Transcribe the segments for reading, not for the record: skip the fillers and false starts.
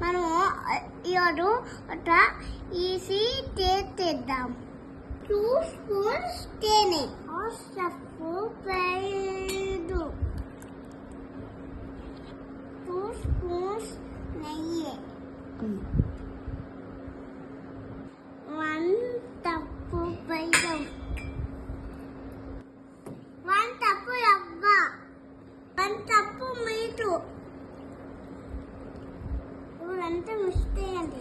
మనము ఈరోజు ఒక ఈజీ టేస్ట్ చేద్దాం. 2 స్పూన్స్ తేనె, 1 స్పూన్ పెరుగు, 2 స్పూన్స్ నెయ్యి, 1 కప్పు బెల్లం, 1 కప్పు రవ్వ, 1 కప్పు మీటు. ఇదంతా మిక్స్ చేయండి.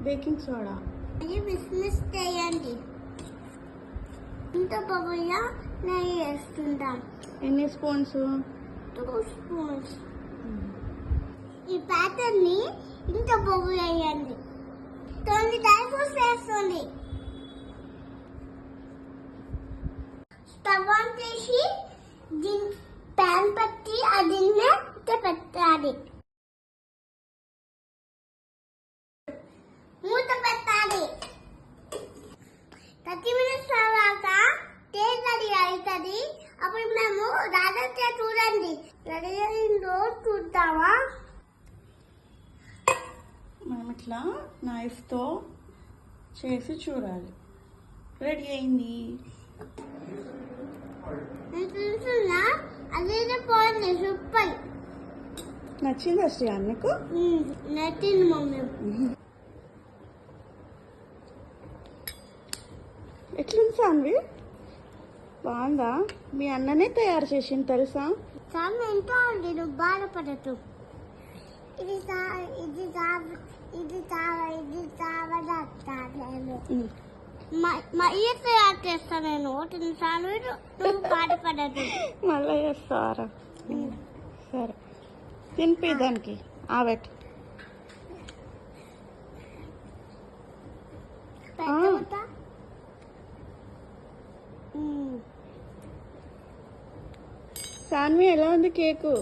బేకింగ్ సోడా అది మిక్స్ చేయండి. ఇంత బొబ్బులా నెయ్యి వేస్తుంటాం. ఎన్ని స్పూన్స్? 2 స్పూన్స్. ఈ ప్యాటర్న్ ని ఇంత బొబ్బు వేయండి. 9 డ్రై ఫ్రూట్స్ వేస్తుంది. స్టవ్ ఆన్ చేసి ప్యాన్ పెట్టి అది పెట్టాలి. మూత పెట్టాలి. 30 మినిట్స్ తర్వాత టేస్ట్ రెడీ అవుతుంది. అప్పుడు మేము రాదంటే చూడండి. రెడీ అయిందో చూద్దామా? మనం ఇట్లా నైఫ్తో చేసి చూడాలి. రెడీ అయింది. నేను చూస్తున్నా అదే పోయింది. సూపర్. నచ్చిందా శ్రీ నీకు? నచ్చింది మమ్మీ. ఎట్లుంది సాన్వి? బాగుందా? మీ అన్ననే తయారు చేసింది తెలుసా? చాలా ఎంతో ఉంది. నువ్వు బాధపడద్దు. ఇది మళ్ళీ తయారు చేస్తా నేను. తినసాను నువ్వు బాధపడద్దు. మళ్ళీ చేస్తారా? సరే తినిపి దానికి ఆవెట్. సాన్వి ఎలా ఉంది కేకు?